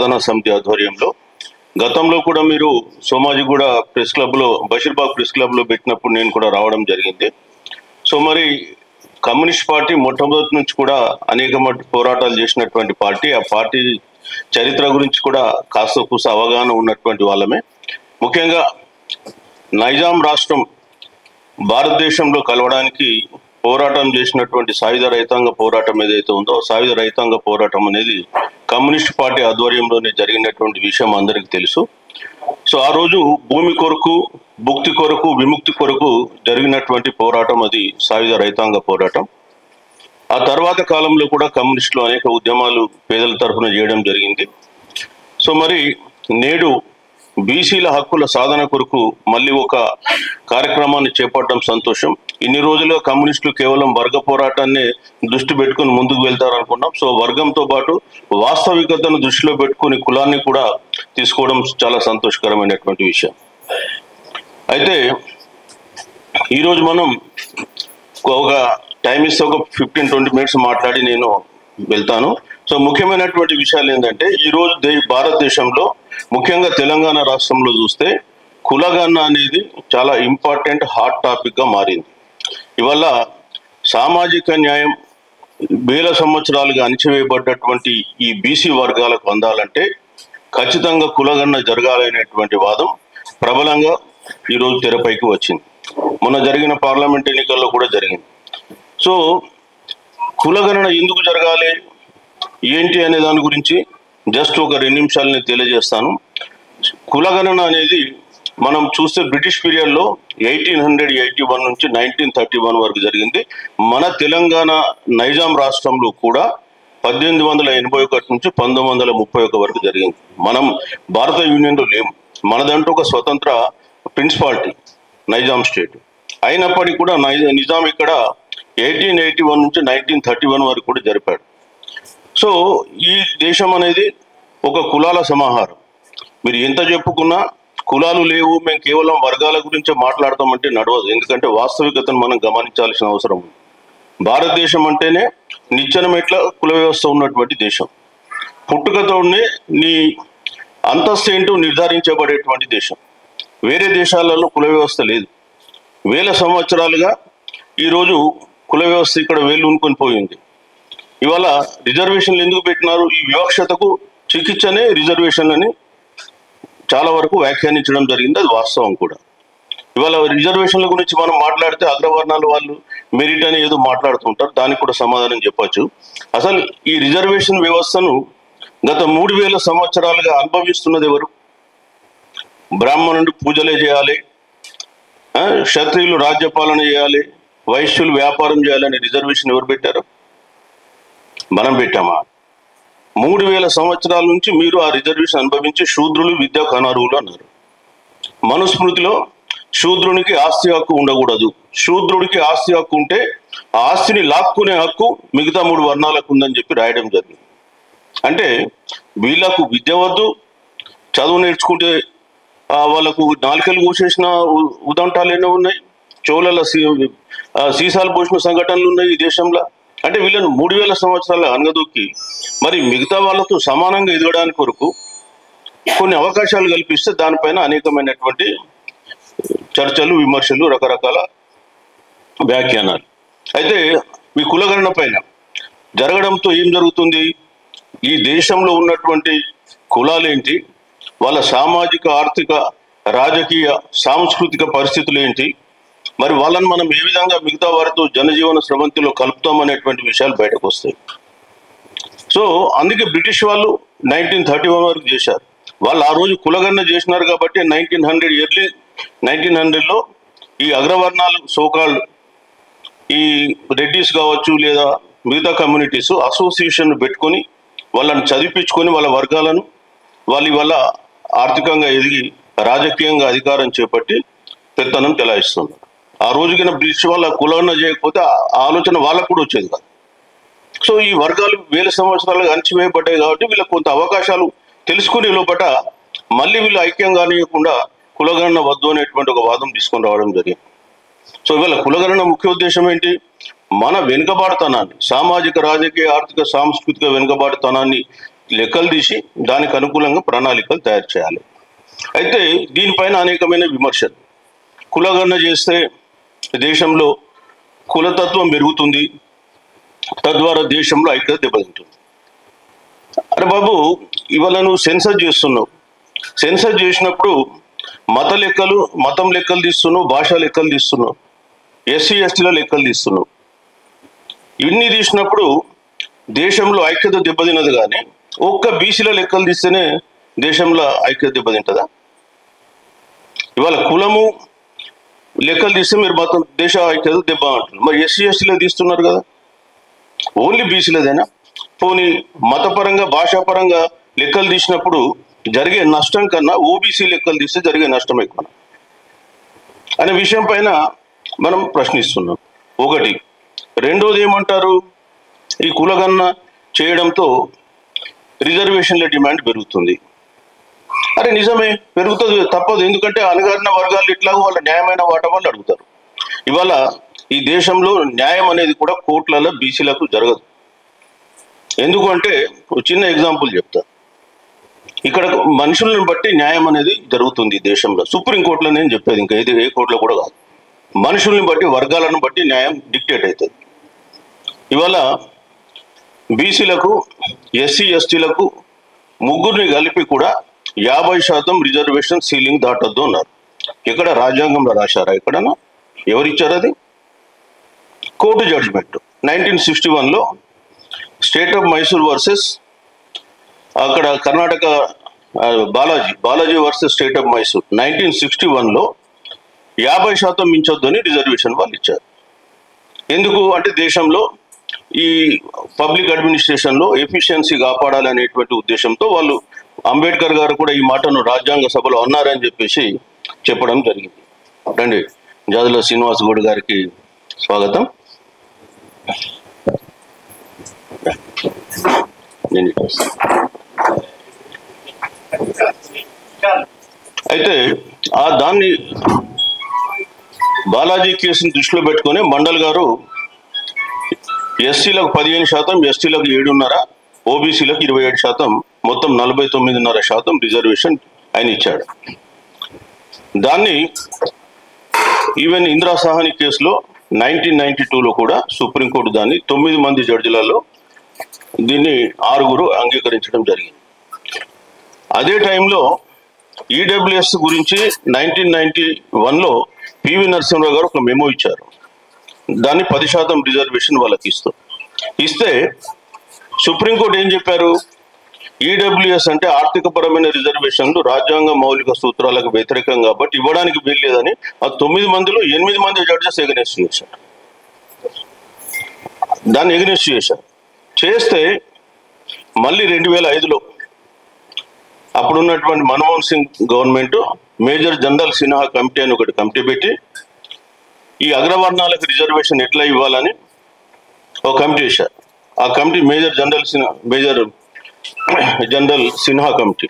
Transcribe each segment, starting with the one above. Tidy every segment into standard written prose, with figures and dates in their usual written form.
సాధనా సమితి ఆధ్వర్యంలో గతంలో కూడా మీరు సోమాజిగూడ ప్రెస్ క్లబ్లో బషీర్బాగ్ ప్రెస్ క్లబ్లో పెట్టినప్పుడు నేను కూడా రావడం జరిగింది. సో మరి కమ్యూనిస్ట్ పార్టీ మొట్టమొదటి నుంచి కూడా అనేక పోరాటాలు చేసినటువంటి పార్టీ. ఆ పార్టీ చరిత్ర గురించి కూడా కాస్త కూస అవగాహన ఉన్నటువంటి వాళ్ళమే. ముఖ్యంగా నైజాం రాష్ట్రం భారతదేశంలో కలవడానికి పోరాటం చేసినటువంటి సాయుధ రైతాంగ పోరాటం ఏదైతే ఉందో, సాయుధ రైతాంగ పోరాటం అనేది కమ్యూనిస్ట్ పార్టీ ఆధ్వర్యంలోనే జరిగినటువంటి విషయం అందరికీ తెలుసు. సో ఆ రోజు భూమి కొరకు, భుక్తి కొరకు, విముక్తి కొరకు జరిగినటువంటి పోరాటం అది సాయుధ రైతాంగ పోరాటం. ఆ తర్వాత కాలంలో కూడా కమ్యూనిస్టులు అనేక ఉద్యమాలు పేదల తరఫున చేయడం జరిగింది. సో మరి నేడు బీసీల హక్కుల సాధన కొరకు మళ్ళీ ఒక కార్యక్రమాన్ని చేపట్టడం సంతోషం. ఇన్ని రోజులుగా కమ్యూనిస్టులు కేవలం వర్గ పోరాటాన్ని దృష్టి పెట్టుకుని ముందుకు వెళ్తారనుకున్నాం. సో వర్గంతో పాటు వాస్తవికతను దృష్టిలో పెట్టుకుని కులాన్ని కూడా తీసుకోవడం చాలా సంతోషకరమైనటువంటి విషయం. అయితే ఈరోజు మనం ఒక టైం ఇస్తే ఒక 15-20 మినిట్స్ మాట్లాడి నేను వెళ్తాను. సో ముఖ్యమైనటువంటి విషయాలు ఏంటంటే, ఈరోజు భారతదేశంలో ముఖ్యంగా తెలంగాణ రాష్ట్రంలో చూస్తే కులగణన అనేది చాలా ఇంపార్టెంట్ హాట్ టాపిక్గా మారింది. ఇవల్ల సామాజిక న్యాయం వేల సంవత్సరాలుగా అణచివేయబడ్డటువంటి ఈ బీసీ వర్గాలకు అందాలంటే ఖచ్చితంగా కులగణన జరగాలనేటువంటి వాదం ప్రబలంగా ఈరోజు తెరపైకి వచ్చింది. మొన్న జరిగిన పార్లమెంట్ ఎన్నికల్లో కూడా జరిగింది. సో కులగణన ఎందుకు జరగాలి, ఏంటి అనే దాని గురించి జస్ట్ ఒక 2 నిమిషాలని తెలియజేస్తాను. కులగణన అనేది మనం చూస్తే బ్రిటిష్ పీరియడ్లో 1881 నుంచి 1931 వరకు జరిగింది. మన తెలంగాణ నైజాం రాష్ట్రంలో కూడా 1881 నుంచి 1931 వరకు జరిగింది. మనం భారత యూనియన్లో లేము. మనదంటూ ఒక స్వతంత్ర ప్రిన్సిపాలిటీ నైజాం స్టేట్ అయినప్పటికీ కూడా నిజాం ఇక్కడ 1881 నుంచి 1931 వరకు కూడా జరిపాడు. సో ఈ దేశం అనేది ఒక కులాల సమాహారం. మీరు ఎంత చెప్పుకున్నా కులాలు లేవు, మేము కేవలం వర్గాల గురించే మాట్లాడతామంటే నడవదు. ఎందుకంటే వాస్తవికతను మనం గమనించాల్సిన అవసరం ఉంది. భారతదేశం అంటేనే నిచ్చెన మెట్ల కుల వ్యవస్థ ఉన్నటువంటి దేశం. పుట్టుకతోనే నీ అంతస్తు ఏంటో నిర్ధారించబడేటువంటి దేశం. వేరే దేశాలలో కుల వ్యవస్థ లేదు. వేల సంవత్సరాలుగా ఈరోజు కుల వ్యవస్థ ఇక్కడ వేలునుకొని పోయింది. ఇవాళ రిజర్వేషన్లు ఎందుకు పెట్టినారు? ఈ వివక్షతకు చికిత్సనే రిజర్వేషన్లని చాలా వరకు వ్యాఖ్యానించడం జరిగింది. అది వాస్తవం కూడా. ఇవాళ రిజర్వేషన్ల గురించి మనం మాట్లాడితే అగ్రవర్ణాల వాళ్ళు మెరిట్ అని ఏదో మాట్లాడుతుంటారు. దానికి కూడా సమాధానం చెప్పచ్చు. అసలు ఈ రిజర్వేషన్ వ్యవస్థను గత 3000 సంవత్సరాలుగా అనుభవిస్తున్నది ఎవరు? బ్రాహ్మణుడు పూజలే చేయాలి, క్షత్రియులు రాజ్యపాలన చేయాలి, వైశ్యులు వ్యాపారం చేయాలని రిజర్వేషన్ ఎవరు పెట్టారు? మనం పెట్టామా? 3000 సంవత్సరాల నుంచి మీరు ఆ రిజర్వేషన్ అనుభవించి శూద్రులు విద్యకు అనర్హులు అన్నారు. మనుస్మృతిలో శూద్రునికి ఆస్తి హక్కు ఉండకూడదు, శూద్రుడికి ఆస్తి హక్కు ఉంటే ఆ ఆస్తిని లాక్కునే హక్కు మిగతా 3 వర్ణాలకు ఉందని చెప్పి రాయడం జరిగింది. అంటే వీళ్ళకు విద్య వద్దు, చదువు నేర్చుకుంటే వాళ్ళకు నాలుకలు కూసేసిన ఉదంతాలు ఎన్నో ఉన్నాయి. చోళల సీసాలు పోసిన సంఘటనలు ఉన్నాయి ఈ దేశంలో. అంటే వీళ్ళను 3000 సంవత్సరాల అనగదొక్కి మరి మిగతా వాళ్ళతో సమానంగా ఎదగడానికి కొరకు కొన్ని అవకాశాలు కల్పిస్తే దానిపైన అనేకమైనటువంటి చర్చలు, విమర్శలు, రకరకాల వ్యాఖ్యానాలు. అయితే ఈ కులగణన పైన జరగడంతో ఏం జరుగుతుంది? ఈ దేశంలో ఉన్నటువంటి కులాలేంటి, వాళ్ళ సామాజిక, ఆర్థిక, రాజకీయ, సాంస్కృతిక పరిస్థితులు ఏంటి, మరి వాళ్ళని మనం ఏ విధంగా మిగతా వారితో జనజీవన స్రవంతిలో కలుపుతాం అనేటువంటి విషయాలు బయటకు వస్తాయి. సో అందుకే బ్రిటిష్ వాళ్ళు 1931 వరకు చేశారు. వాళ్ళు ఆ రోజు కులగణన చేసినారు కాబట్టి 1900లో ఈ అగ్రవర్ణాలు సోకాల్డ్ ఈ రెడ్డిస్ కావచ్చు లేదా మిగతా కమ్యూనిటీస్ అసోసియేషన్ పెట్టుకొని వాళ్ళని చదివించుకొని వాళ్ళ వర్గాలను వాళ్ళ ఆర్థికంగా ఎదిగి రాజకీయంగా అధికారం చేపట్టి పెత్తనం చెలాయిస్తున్నారు. ఆ రోజుకిన బ్రిటిష్ వాళ్ళ కులగణన చేయకపోతే ఆలోచన వాళ్ళకు కూడా వచ్చేది కాదు. సో ఈ వర్గాలు వేల సంవత్సరాలుగా అణచివేయబడ్డాయి కాబట్టి వీళ్ళకి కొంత అవకాశాలు తెలుసుకునే లోపల మళ్ళీ వీళ్ళు ఐక్యం కానియకుండా కులగణన వద్దు అనేటువంటి ఒక వాదం తీసుకొని రావడం జరిగింది. సో ఇవాళ కులగణన ముఖ్య ఉద్దేశం ఏంటి? మన వెనుకబాటుతనాన్ని, సామాజిక, రాజకీయ, ఆర్థిక, సాంస్కృతిక వెనుకబాటుతనాన్ని లెక్కలు తీసి దానికి అనుకూలంగా ప్రణాళికలు తయారు చేయాలి. అయితే దీనిపైన అనేకమైన విమర్శలు. కులగణన చేస్తే దేశంలో కులతత్వం పెరుగుతుంది, తద్వారా దేశంలో ఐక్యత దెబ్బతింటుంది. అరే బాబు, ఇవాళ నువ్వు సెన్సస్ చేస్తున్నావు. సెన్సస్ చేసినప్పుడు మతం లెక్కలు తీస్తున్నావు, భాషా లెక్కలు తీస్తున్నావు, ఎస్సీ ఎస్టీల లెక్కలు తీస్తున్నావు. ఇవన్నీ తీసినప్పుడు దేశంలో ఐక్యత దెబ్బతినదు. కానీ ఒక్క బీసీల లెక్కలు తీస్తేనే దేశంలో ఐక్యత దెబ్బతింటుందా? ఇవాళ కులము లెక్కలు తీస్తే మీరు మొత్తం దేశ ఐక్యత దెబ్బ అంటున్నారు. మరి ఎస్సీ ఎస్టీలో తీస్తున్నారు కదా, ఓన్లీ బీసీలదేనా? పోనీ మతపరంగా భాషాపరంగా లెక్కలు తీసినప్పుడు జరిగే నష్టం కన్నా ఓబీసీ లెక్కలు తీస్తే జరిగే నష్టం ఎక్కువ అనే విషయం పైన మనం ప్రశ్నిస్తున్నాం. ఒకటి. రెండోది ఏమంటారు, ఈ కులగణన చేయడంతో రిజర్వేషన్ల డిమాండ్ పెరుగుతుంది. అరే నిజమే, పెరుగుతుంది, తప్పదు. ఎందుకంటే అణగారిన వర్గాలు ఇట్లాగో వాళ్ళ న్యాయమైన వాటా వాళ్ళు అడుగుతారు. ఇవాళ ఈ దేశంలో న్యాయం అనేది కూడా కోర్టులలో బీసీలకు జరగదు. ఎందుకు అంటే చిన్న ఎగ్జాంపుల్ చెప్తా. ఇక్కడ మనుషులను బట్టి న్యాయం అనేది జరుగుతుంది దేశంలో. సుప్రీంకోర్టులో నేను చెప్పేది, ఇంకా ఇది ఏ కోర్టులో కూడా కాదు. మనుషుల్ని బట్టి, వర్గాలను బట్టి న్యాయం డిక్టేట్ అవుతుంది. ఇవాళ బీసీలకు, ఎస్సీ ఎస్టీలకు ముగ్గురిని కలిపి కూడా 50% రిజర్వేషన్ సీలింగ్ దాటొద్దు అన్నారు. ఎక్కడ రాజ్యాంగంలో రాశారా? ఎక్కడన్నా ఎవరిచ్చారు? అది కోర్టు జడ్జిమెంట్ 1961లో స్టేట్ ఆఫ్ మైసూర్ వర్సెస్ అక్కడ Karnataka Balaji versus state of Mysore 1961లో 50% మించొద్దని రిజర్వేషన్ వాళ్ళు ఇచ్చారు. ఎందుకు అంటే దేశంలో ఈ పబ్లిక్ అడ్మినిస్ట్రేషన్లో ఎఫిషియన్సీ కాపాడాలనేటువంటి ఉద్దేశంతో వాళ్ళు, అంబేద్కర్ గారు కూడా ఈ మాటను రాజ్యాంగ సభలో అన్నారని చెప్పేసి చెప్పడం జరిగింది. రండి, జాదుల శ్రీనివాస్ గౌడ్ గారికి స్వాగతం. అయితే దాన్ని బాలాజీ కేసుని దృష్టిలో పెట్టుకొని మండల్ గారు ఎస్సీలకు 15%, ఎస్టీలకు 7.5%, ఓబీసీలకు 27%, మొత్తం 49.5% రిజర్వేషన్ ఆయన ఇచ్చాడు. దాన్ని ఈవెన్ ఇందిరా సాహ్ని కేసులో 1992లో కూడా సుప్రీంకోర్టు దాన్ని 9 మంది జడ్జిలలో దీన్ని 6 అంగీకరించడం జరిగింది. అదే టైంలో ఈడబ్ల్యూఎస్ గురించి 1991లో పివి నరసింహరావు గారు ఒక మెమో ఇచ్చారు. దాన్ని 10% రిజర్వేషన్ వాళ్ళకి ఇస్తే సుప్రీంకోర్టు ఏం చెప్పారు, ఈడబ్ల్యూఎస్ అంటే ఆర్థిక పరమైన రిజర్వేషన్లు రాజ్యాంగ మౌలిక సూత్రాలకు వ్యతిరేకం కాబట్టి ఇవ్వడానికి వీల్లేదని ఆ 9 మందిలో 8 మంది జడ్జెస్ ఎగనెస్ట్ చేశారు. దాన్ని ఎగనెస్ట్ చేస్తే మళ్ళీ 2005లో అప్పుడున్నటువంటి Manmohan Singh government major general Sinha committee అని ఒకటి కమిటీ పెట్టి ఈ అగ్రవర్ణాలకు రిజర్వేషన్ ఎట్లా ఇవ్వాలని ఒక కమిటీ వేశారు. ఆ committee major general Sinha committee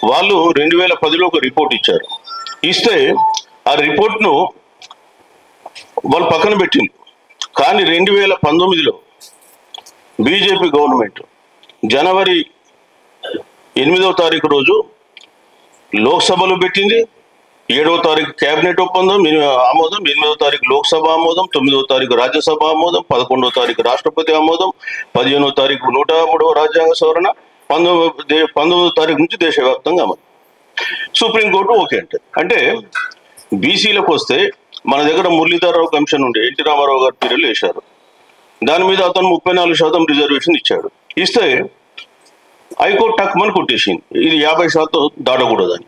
వాళ్ళు 2010లో ఒక రిపోర్ట్ ఇచ్చారు. ఇస్తే ఆ రిపోర్ట్ను వాళ్ళు పక్కన పెట్టింది. కానీ 2019లో బీజేపీ గవర్నమెంట్ జనవరి 8వ తారీఖు రోజు లోక్సభలో పెట్టింది, 7వ తారీఖు కేబినెట్ ఒప్పందం ఆమోదం, 8వ తారీఖు లోక్సభ ఆమోదం, 9వ తారీఖు రాజ్యసభ ఆమోదం, 11వ తారీఖు రాష్ట్రపతి ఆమోదం, 15వ తారీఖు 103వ రాజ్యాంగ సవరణ, 19వ తారీఖు నుంచి దేశవ్యాప్తంగా అమలు. సుప్రీంకోర్టు ఓకే అంటే బీసీలకు వస్తే మన దగ్గర మురళీధరరావు కమిషన్ ఉండే ఎన్టీ రామారావు గారు పీరియడ్లో వేశారు. దాని మీద అతను 34% రిజర్వేషన్ ఇచ్చాడు. ఇస్తే హైకోర్టు టక్మని కొట్టేసింది, ఇది 50% దాటకూడదని.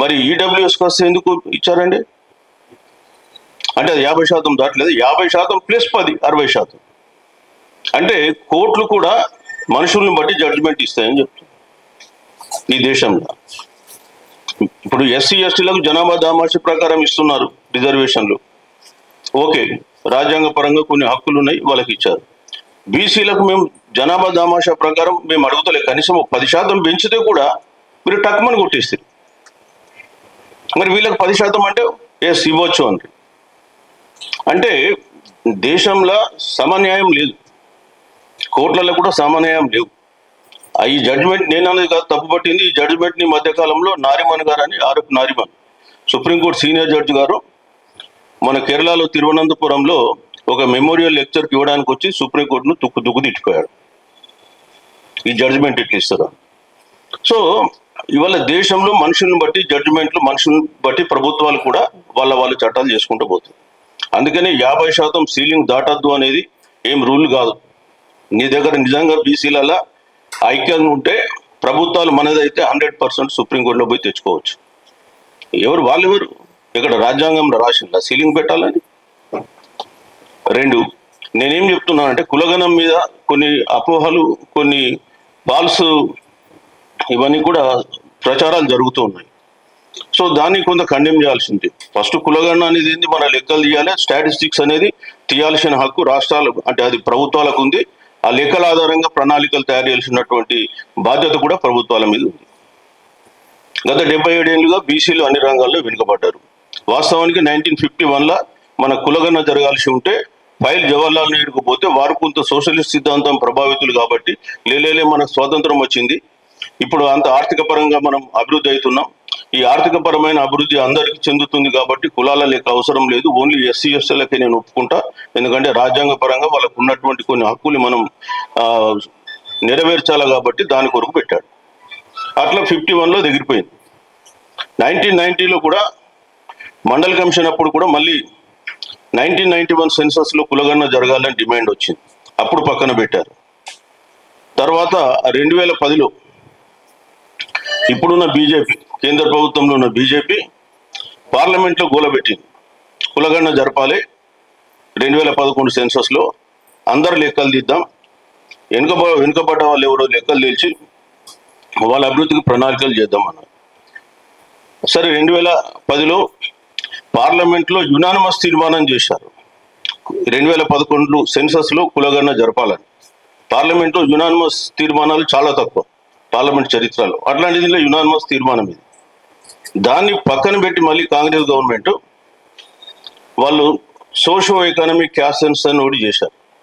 మరి ఈడబ్ల్యూఎస్కి వస్తే ఎందుకు ఇచ్చారండి? అంటే అది 50% దాటలేదు, 50% ప్లస్ 10 60%. అంటే కోర్టులు కూడా మనుషుల్ని బట్టి జడ్జిమెంట్ ఇస్తాయని చెప్తుంది ఈ దేశంలో. ఇప్పుడు ఎస్సీ ఎస్టీలకు జనాభా దామాషి ప్రకారం ఇస్తున్నారు రిజర్వేషన్లు, ఓకే, రాజ్యాంగ పరంగా కొన్ని హక్కులు ఉన్నాయి, వాళ్ళకి ఇచ్చారు. బీసీలకు మేము జనాభా దామాషా ప్రకారం మేము అడుగుతలే, కనీసం 10% పెంచితే కూడా మీరు టక్మని కొట్టేస్తారు. మరి వీళ్ళకి 10% అంటే ఎస్ ఇవ్వచ్చు అని. అంటే దేశంలో సమన్యాయం లేదు, కోర్టులలో కూడా సమన్యాయం లేవు. ఈ జడ్జిమెంట్ నేను అనేది కాదు తప్పు పట్టింది. ఈ జడ్జిమెంట్ ని మధ్యకాలంలో నారిమన్ గారు అని RF Nariman supreme court senior judge గారు మన కేరళలో తిరువనంతపురంలో ఒక మెమోరియల్ లెక్చర్కి ఇవ్వడానికి వచ్చి సుప్రీంకోర్టును దుక్కు తిట్టిపోయాడు. ఈ జడ్జిమెంట్ ఎట్లా ఇస్తారు? సో ఇవాళ దేశంలో మనుషుల్ని బట్టి జడ్జిమెంట్లు, మనుషుల్ని బట్టి ప్రభుత్వాలు కూడా వాళ్ళ చట్టాలు చేసుకుంటూ పోతుంది. అందుకని 50% సీలింగ్ దాటద్దు అనేది ఏం రూల్ కాదు. నీ దగ్గర నిజంగా బీసీలలో ఐక్యంగా ఉంటే ప్రభుత్వాలు మనదైతే 100% సుప్రీంకోర్టులో పోయి తెచ్చుకోవచ్చు. వాళ్ళెవరు ఇక్కడ రాజ్యాంగంలో రాసిందా సీలింగ్ పెట్టాలని? 2, నేనేం చెప్తున్నానంటే కులగణం మీద కొన్ని అపోహలు, కొన్ని ఫాల్స్ ఇవన్నీ కూడా ప్రచారాలు జరుగుతూ ఉన్నాయి. సో దాన్ని కొంత కండెమ్ చేయాల్సింది. ఫస్ట్ కులగణన అనేది ఏంది, మన లెక్కలు తీయాలి. స్టాటిస్టిక్స్ అనేది తీయాల్సిన హక్కు రాష్ట్రాలు, అంటే అది ప్రభుత్వాలకు ఉంది. ఆ లెక్కల ఆధారంగా ప్రణాళికలు తయారు చేయాల్సినటువంటి బాధ్యత కూడా ప్రభుత్వాల మీద ఉంది. గత 77 ఏళ్ళుగా బీసీలు అన్ని రంగాల్లో వెనుకబడ్డారు. వాస్తవానికి 1951లో మన కులగణన జరగాల్సి ఉంటే ఫైల్ జవహర్లాల్ నెహ్రూకు పోతే వారు కొంత సోషలిస్ట్ సిద్ధాంతం ప్రభావితులు కాబట్టి మనకు స్వాతంత్రం వచ్చింది. ఇప్పుడు అంత ఆర్థిక పరంగా మనం అభివృద్ధి అవుతున్నాం. ఈ ఆర్థిక పరమైన అభివృద్ధి అందరికీ చెందుతుంది కాబట్టి కులాల లెక్క అవసరం లేదు. ఓన్లీ ఎస్సీ ఎస్టీలకే నేను ఒప్పుకుంటా. ఎందుకంటే రాజ్యాంగ పరంగా వాళ్ళకు ఉన్నటువంటి కొన్ని హక్కులు మనం నెరవేర్చాలి కాబట్టి దాని కొరకు పెట్టాడు. అట్లా 51లో దిగిపోయింది. 1990లో కూడా మండల్ కమిషన్ అప్పుడు కూడా మళ్ళీ 1991 సెన్సస్లో కులగణన జరగాలని డిమాండ్ వచ్చింది. అప్పుడు పక్కన పెట్టారు. తర్వాత 2010లో ఇప్పుడున్న బీజేపీ, కేంద్ర ప్రభుత్వంలో ఉన్న బీజేపీ పార్లమెంట్లో గోలబెట్టింది. కులగణన జరపాలి 2011 సెన్సస్లో, అందరు లెక్కలు తీద్దాం, వెనుకబడ్డ వాళ్ళు ఎవరో లెక్కలు తెలిసి వాళ్ళ అభివృద్ధికి ప్రణాళికలు చేద్దామన్నారు. సరే 2010లో పార్లమెంట్లో యునానిమస్ తీర్మానం చేశారు 2011 సెన్సస్లో కులగణన జరపాలని. పార్లమెంట్లో యునానిమస్ తీర్మానాలు చాలా తక్కువ పార్లమెంట్ చరిత్రలో. అట్లాంటి దీనిలో యునానిమస్ తీర్మానం ఇది. దాన్ని పక్కన పెట్టి మళ్ళీ కాంగ్రెస్ గవర్నమెంట్ వాళ్ళు సోషో ఎకనామిక్ క్యాస్ట్ సెన్సస్ అని ఒకటి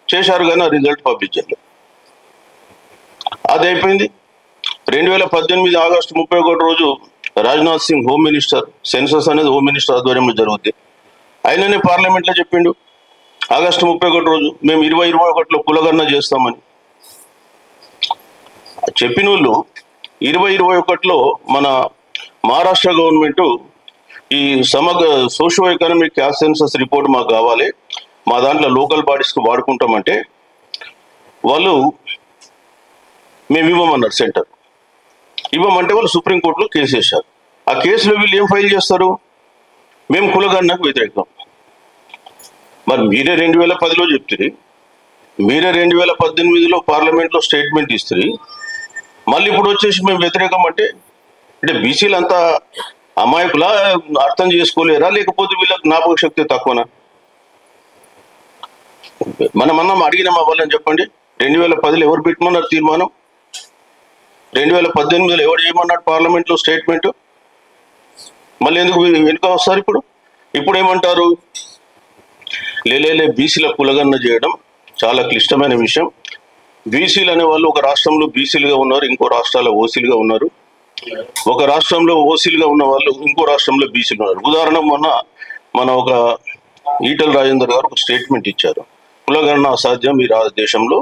చేశారు కానీ ఆ రిజల్ట్ పబ్లిష్ చేయలేదు. అది అయిపోయింది. 2018 ఆగస్టు 31 రోజు Rajnath Singh home minister, census అనేది హోమ్ మినిస్టర్ ఆధ్వర్యంలో జరుగుద్ది, ఆయననే పార్లమెంట్లో చెప్పిండు ఆగస్టు 31 రోజు మేము 2021లో కులగణన చేస్తామని. చెప్పిన వాళ్ళు 2021లో మన మహారాష్ట్ర గవర్నమెంట్ ఈ సమగ్ర socio economic caste census report మాకు కావాలి, మా దాంట్లో లోకల్ బాడీస్కి వాడుకుంటామంటే వాళ్ళు మేము ఇవ్వమన్నారు. సెంటర్ ఇవ్వమంటే వాళ్ళు సుప్రీంకోర్టులో కేసు వేశారు. ఆ కేసులో వీళ్ళు ఏం ఫైల్ చేస్తారు, మేము కులగణనకు వ్యతిరేకం. మరి మీరే 2010లో చెప్తుంది, మీరే 2018లో పార్లమెంట్లో స్టేట్మెంట్ ఇస్తుంది, మళ్ళీ ఇప్పుడు వచ్చేసి మేము వ్యతిరేకం అంటే బీసీలు అంతా అమాయకులా, అర్థం చేసుకోలేరా, లేకపోతే వీళ్ళకి జ్ఞాపక శక్తి తక్కువనా? మనమన్నా అడిగినామా వాళ్ళని చెప్పండి. 2010లో ఎవరు పెట్టమన్నారు తీర్మానం? 2018లో ఎవరు చేయమన్నాడు పార్లమెంట్లో స్టేట్మెంట్? మళ్ళీ ఎందుకు వెనుక వస్తారు? ఇప్పుడు ఏమంటారు, బీసీల కులగణన చేయడం చాలా క్లిష్టమైన విషయం. బీసీలు అనే వాళ్ళు ఒక రాష్ట్రంలో బీసీలుగా ఉన్నారు, ఇంకో రాష్ట్రాల్లో ఓసీలుగా ఉన్నారు. ఒక రాష్ట్రంలో ఓసీలుగా ఉన్న వాళ్ళు ఇంకో రాష్ట్రంలో బీసీలు ఉన్నారు. ఉదాహరణ మన ఒక ఈటల రాజేందర్ గారు ఒక స్టేట్మెంట్ ఇచ్చారు, కులగణన అసాధ్యం ఈ దేశంలో,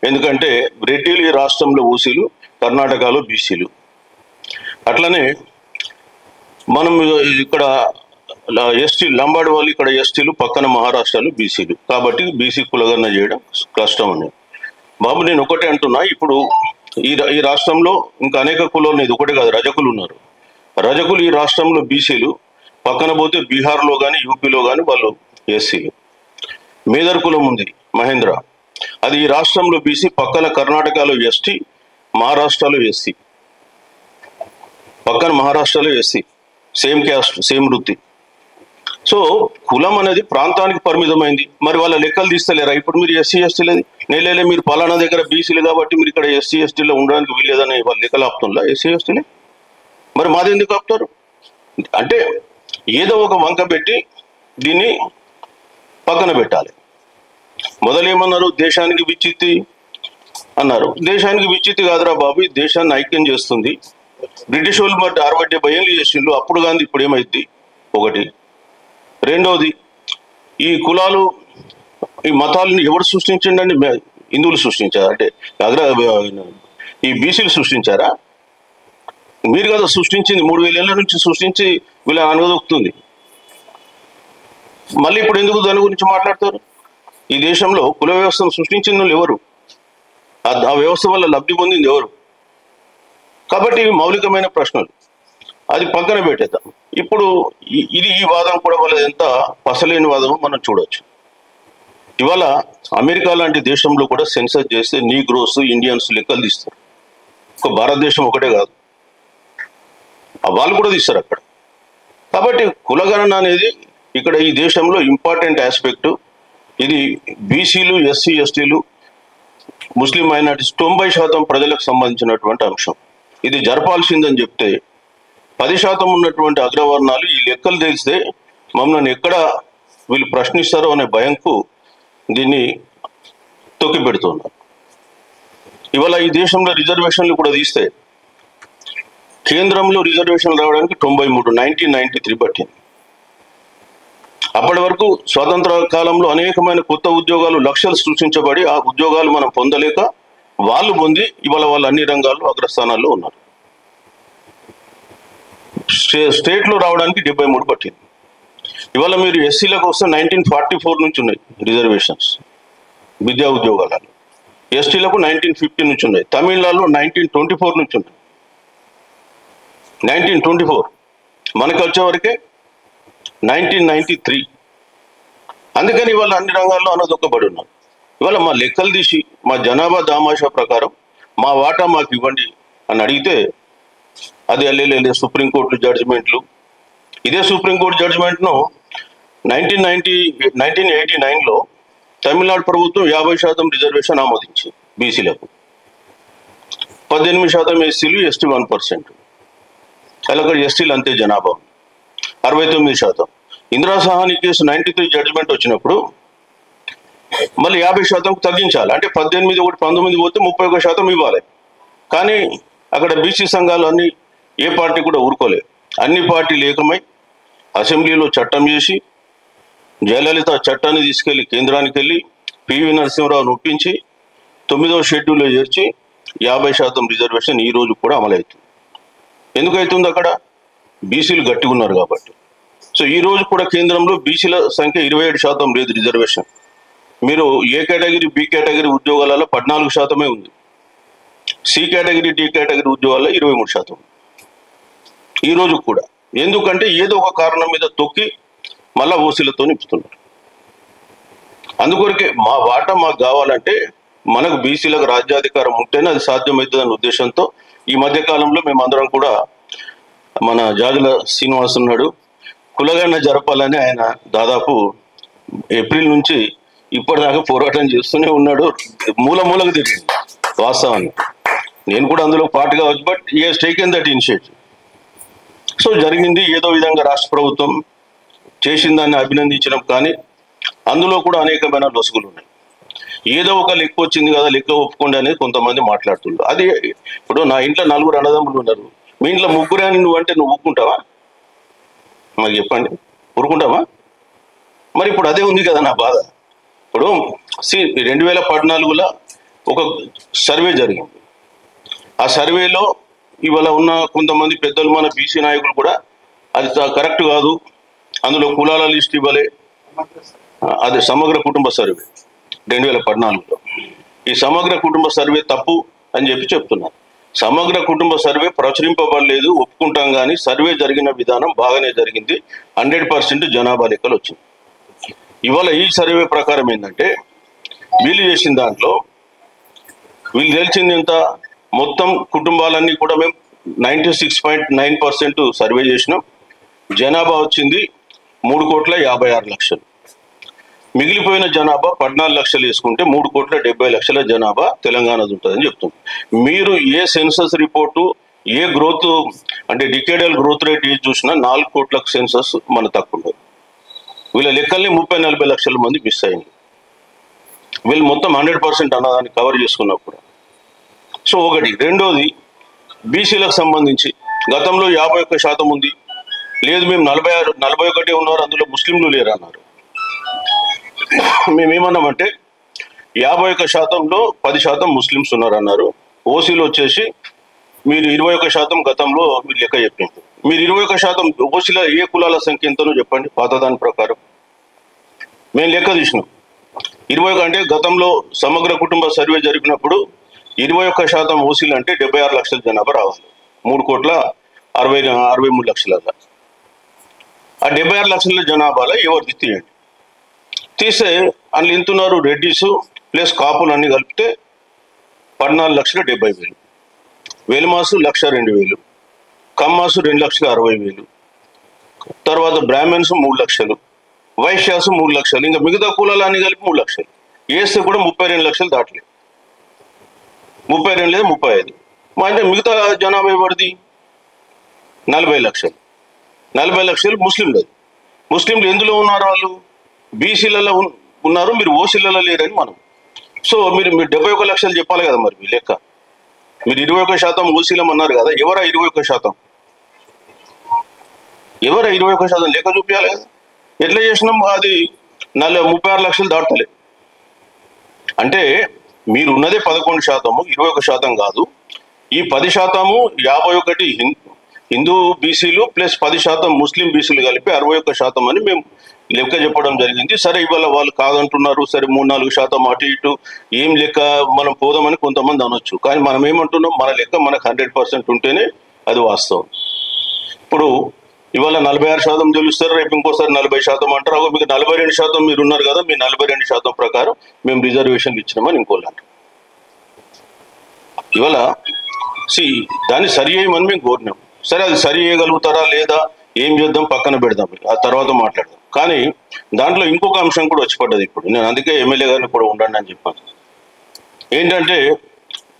ఎందుకంటే రెడ్డిలు ఈ రాష్ట్రంలో ఓసీలు, కర్ణాటకలో బీసీలు. అట్లనే మనం ఇక్కడ ఎస్టీ లంబాడి వాళ్ళు ఇక్కడ ఎస్టీలు, పక్కన మహారాష్ట్రలో బీసీలు, కాబట్టి బీసీ కులగణన చేయడం కష్టం అని. బాబు నేను ఒకటే అంటున్నా, ఇప్పుడు ఈ రాష్ట్రంలో ఇంకా అనేక కులాలు, ఇది ఒకటే కాదు, రజకులు ఉన్నారు. రజకులు ఈ రాష్ట్రంలో బీసీలు, పక్కన పోతే బీహార్లో కానీ యూపీలో కానీ వాళ్ళు ఎస్సీలు. మేదర్ కులం ఉంది మహేంద్ర, అది ఈ రాష్ట్రంలో బీసీ, పక్కన కర్ణాటకలో ఎస్టీ, మహారాష్ట్రలో ఎస్సీ, పక్కన మహారాష్ట్రలో ఎస్సీ, సేమ్ క్యాస్ట్ సేమ్ వృత్తి. సో కులం అనేది ప్రాంతానికి పరిమితమైంది. మరి వాళ్ళ లెక్కలు తీస్తలేరా? ఇప్పుడు మీరు ఎస్సీ ఎస్టీలది నేలే, మీరు పలానా దగ్గర బీసీలు కాబట్టి మీరు ఇక్కడ ఎస్సీ ఎస్టీలో ఉండడానికి వీల్లేదని వాళ్ళ లెక్కలు ఆపుతుందా ఎస్సీ ఎస్టీలే? మరి మాది ఎందుకు ఆపుతారు? అంటే ఏదో ఒక వంక పెట్టి దీన్ని పక్కన పెట్టాలి. మొదలేమన్నారు, దేశానికి విచ్చిత్తి అన్నారు. దేశానికి విచ్చితి కాదురా బాబు, ఈ దేశాన్ని ఐక్యం చేస్తుంది. బ్రిటిష్ వాళ్ళు బట్టి 60-70 ఏళ్ళు చేసిండ్రు, అప్పుడు గాంధీ ఇప్పుడు ఏమైంది? ఒకటి. రెండోది, ఈ కులాలు ఈ మతాలను ఎవరు సృష్టించండి? హిందువులు సృష్టించారా? అంటే ఈ బీసీలు సృష్టించారా? మీరు కదా సృష్టించింది. 3000 ఏళ్ళ నుంచి సృష్టించి వీళ్ళ అనగదొక్కుతుంది. మళ్ళీ ఇప్పుడు ఎందుకు దాని గురించి మాట్లాడతారు? ఈ దేశంలో కుల వ్యవస్థను సృష్టించిన వాళ్ళు ఎవరు? ఆ వ్యవస్థ వల్ల లబ్ధి పొందింది ఎవరు? కాబట్టి ఇవి మౌలికమైన ప్రశ్నలు. అది పక్కన పెట్టేద్దాం. ఇప్పుడు ఈ వాదం కూడా వాళ్ళ ఎంత పసలేని వాదమో మనం చూడవచ్చు. ఇవాళ అమెరికా లాంటి దేశంలో కూడా సెన్సస్ చేస్తే నీగ్రోస్, ఇండియన్స్ లెక్కలు తీస్తారు. ఒక భారతదేశం ఒకటే కాదు, వాళ్ళు కూడా తీస్తారు అక్కడ. కాబట్టి కులగణన అనేది ఇక్కడ ఈ దేశంలో ఇంపార్టెంట్ ఆస్పెక్ట్. ఇది బీసీలు, ఎస్సీ, ఎస్టీలు, ముస్లిం మైనారిటీస్ 90% ప్రజలకు సంబంధించినటువంటి అంశం. ఇది జరపాల్సిందని చెప్తే 10% ఉన్నటువంటి అగ్రవర్ణాలు ఈ లెక్కలు తెలిస్తే మమ్మల్ని ఎక్కడ వీళ్ళు ప్రశ్నిస్తారో అనే భయంకు దీన్ని తొక్కిపెడుతున్నారు. ఇవాళ ఈ దేశంలో రిజర్వేషన్లు కూడా తీస్తే కేంద్రంలో రిజర్వేషన్లు రావడానికి 1993 పట్టింది. అప్పటి వరకు స్వాతంత్ర కాలంలో అనేకమైన కొత్త ఉద్యోగాలు లక్షలు సృష్టించబడి ఆ ఉద్యోగాలు మనం పొందలేక వాళ్ళు పొంది ఇవాళ వాళ్ళు అన్ని రంగాల్లో అగ్రస్థానాల్లో ఉన్నారు. స్టేట్లో రావడానికి 73 పట్టింది. ఇవాళ మీరు ఎస్సీలకు వస్తే 1944 నుంచి ఉన్నాయి రిజర్వేషన్స్ విద్యా ఉద్యోగాలలో. ఎస్టీలకు 1950 నుంచి ఉన్నాయి. తమిళనాడులో 1924 నుంచి ఉన్నాయి. 1924 మనకు వచ్చేవరకే 1993. అందుకని ఇవాళ అన్ని రంగాల్లో అనదొక్కబడి ఉన్నారు. ఇవాళ మా లెక్కలు తీసి మా జనాభా దామాషా ప్రకారం మా వాటా మాకు ఇవ్వండి అని అడిగితే అది అల్లే సుప్రీంకోర్టు జడ్జిమెంట్లు. ఇదే సుప్రీంకోర్టు జడ్జిమెంట్ను 1989లో తమిళనాడు ప్రభుత్వం 50% రిజర్వేషన్ ఆమోదించింది బీసీలకు, 18% ఎస్సీలు, ఎస్టీ 1%. అలాగే ఎస్టీలు అంతే జనాభా 69%. ఇందిరా సహాని కేసు 93 జడ్జిమెంట్ వచ్చినప్పుడు మళ్ళీ 50%కు తగ్గించాలి. అంటే 18 ఒకటి 19 పోతే 31% ఇవ్వాలి. కానీ అక్కడ బీసీ సంఘాలు అన్ని ఏ పార్టీ కూడా ఊరుకోలేదు. అన్ని పార్టీలు ఏకమై అసెంబ్లీలో చట్టం చేసి జయలలిత చట్టాన్ని తీసుకెళ్లి కేంద్రానికి వెళ్ళి పివి నరసింహరావును ఒప్పించి 9వ షెడ్యూల్లో చేర్చి 50% రిజర్వేషన్ ఈ రోజు కూడా అమలవుతుంది. ఎందుకు అవుతుంది? అక్కడ బీసీలు గట్టిగా ఉన్నారు కాబట్టి. సో ఈ రోజు కూడా కేంద్రంలో బీసీల సంఖ్య 27% లేదు రిజర్వేషన్. మీరు ఏ కేటగిరీ, బి కేటగిరీ ఉద్యోగాలలో 14% ఉంది. సి కేటగిరీ, డి కేటగిరీ ఉద్యోగాల్లో 23% ఈ రోజు కూడా. ఎందుకంటే ఏదో ఒక కారణం మీద తొక్కి మళ్ళా ఓసీలతో నింపుతున్నారు. అందుకొరకే మా వాటా మాకు కావాలంటే మనకు బీసీలకు రాజ్యాధికారం ఉంటేనే అది సాధ్యమవుతుందనే ఉద్దేశంతో ఈ మధ్య కాలంలో మేమందరం కూడా మన జాజుల శ్రీనివాస్ ఉన్నాడు, కులగణన జరపాలని ఆయన దాదాపు ఏప్రిల్ నుంచి ఇప్పటిదాకా పోరాటం చేస్తూనే ఉన్నాడు. మూలకు తిరిగింది వాస్తవాన్ని. నేను కూడా అందులో పార్ట్ కావచ్చు, బట్ ఈ he's taken that initiative. So జరిగింది. ఏదో విధంగా రాష్ట్ర ప్రభుత్వం చేసిందాన్ని అభినందించడం, కానీ అందులో కూడా అనేకమైన లొసుగులు ఉన్నాయి. ఏదో ఒక లెక్క వచ్చింది కదా, లెక్క ఒప్పుకోండి అనేది కొంతమంది మాట్లాడుతున్నారు. అది ఇప్పుడు నా ఇంట్లో 4 అన్నదమ్ములు ఉన్నారు, మీ ఇంట్లో 3 అని నువ్వు అంటే నువ్వు ఊరుకుంటావా? మాకు చెప్పండి, ఊరుకుంటావా? మరి ఇప్పుడు అదే ఉంది కదా నా బాధ. ఇప్పుడు 2014లో ఒక సర్వే జరిగింది. ఆ సర్వేలో ఇవాళ ఉన్న కొంతమంది పెద్దలు, మన బీసీ నాయకులు కూడా అది కరెక్ట్ కాదు, అందులో కులాల లిస్ట్ ఇవ్వలే. అది సమగ్ర కుటుంబ సర్వే 2014లో. ఈ సమగ్ర కుటుంబ సర్వే తప్పు అని చెప్తున్నారు. సమగ్ర కుటుంబ సర్వే ప్రచురింపబడలేదు, ఒప్పుకుంటాం, కానీ సర్వే జరిగిన విధానం బాగానే జరిగింది. 100% జనాభా లెక్కలు వచ్చింది. ఇవాళ ఈ సర్వే ప్రకారం ఏంటంటే వీళ్ళు చేసిన దాంట్లో వీళ్ళు తెలిసింది ఎంత, మొత్తం కుటుంబాలన్నీ కూడా మేము 96.9% సర్వే చేసినాం. జనాభా వచ్చింది 3,56,00,000. మిగిలిపోయిన జనాభా 14 లక్షలు వేసుకుంటే 3,70,00,000 జనాభా తెలంగాణది ఉంటుందని చెప్తుంది. మీరు ఏ సెన్సస్ రిపోర్టు, ఏ గ్రోత్ అంటే డికేడల్ గ్రోత్ రేట్ ఏది చూసినా 4 కోట్ల సెన్సస్ మన తక్కువ ఉండదు. వీళ్ళ లెక్కల్ని 30-40 లక్షల మంది మిస్ అయింది. వీళ్ళు మొత్తం 100% అన్నదాన్ని కవర్ చేసుకున్నప్పుడు సో ఒకటి. రెండోది, బీసీలకు సంబంధించి గతంలో 51% ఉంది, లేదు మేము 41 ఉన్నారు, అందులో ముస్లింలు లేరు అన్నారు. మేమేమన్నామంటే 51%లో 10% ముస్లిమ్స్ ఉన్నారన్నారు. ఓసీలు వచ్చేసి మీరు 21% గతంలో మీరు లెక్క చెప్పింది. మీరు 21% ఓసీల ఏ కులాల సంఖ్య ఎంతనో చెప్పండి పాతదాని ప్రకారం. మేము లెక్క తీసినాం 21 అంటే గతంలో సమగ్ర కుటుంబ సర్వే జరిపినప్పుడు 21% ఓసీలు అంటే 76 లక్షల జనాభా రావాలి, 3,63,00,000. ఆ 76 లక్షల జనాభాలో ఎవరిది తీయండి, తీస్తే అందులో ఎంతున్నారు, రెడ్డిస్ ప్లస్ కాపులు అన్ని కలిపితే 14,70,000. వెలిమాసు 1,02,000, కమ్మాసు 2,60,000, తర్వాత బ్రాహ్మణ్స్ 3 లక్షలు, వైశ్యాసు 3 లక్షలు, ఇంకా మిగతా కులాలు అన్ని కలిపి 3 లక్షలు వేస్తే కూడా 32 లక్షలు దాటలేదు. 32 లేదా 35. అంటే మిగతా జనాభా ఎవరిది 40 లక్షలు. 40 లక్షలు ముస్లింలు. ముస్లింలు ఎందులో ఉన్నారు, వాళ్ళు బీసీలలో ఉన్నారు, మీరు ఓసీలలో లేరని మనం. సో మీరు 71 లక్షలు చెప్పాలి కదా మరి మీ లెక్క. మీరు 21% ఓసీలం అన్నారు కదా, ఎవరా 21%? ఎవరా 21% లెక్క చూపించాలి కదా. ఎట్లా చేసినాం, అది 36 లక్షలు దాటలే. అంటే మీరు ఉన్నదే 11%, 21% కాదు. ఈ 10% 51 హిందూ బీసీలు ప్లస్ 10% ముస్లిం బీసీలు కలిపి 61% అని మేము లెక్క చెప్పడం జరిగింది. సరే ఇవాళ వాళ్ళు కాదంటున్నారు, సరే 3-4% అటు ఇటు ఏం లెక్క మనం పోదామని కొంతమంది అనొచ్చు. కానీ మనం ఏమంటున్నాం, మన లెక్క మనకు 100% ఉంటేనే అది వాస్తవం. ఇప్పుడు ఇవాళ 46% తెలుస్తారు, రేపు ఇంకోసారి 40% అంటారు. మీకు 42% మీరు ఉన్నారు కదా, మీ 42% ప్రకారం మేము రిజర్వేషన్లు ఇచ్చినామని ఇంకోళ్ళు అంటారు. ఇవాళ దాన్ని సరి చేయమని మేము కోరినాం. సరే అది సరి చేయగలుగుతారా లేదా ఏం చేద్దాం పక్కన పెడదాం, ఆ తర్వాత మాట్లాడదాం. కానీ దాంట్లో ఇంకొక అంశం కూడా వచ్చి పడ్డది. ఇప్పుడు నేను అందుకే ఎమ్మెల్యే గారిని కూడా ఉండండి అని చెప్పాను. ఏంటంటే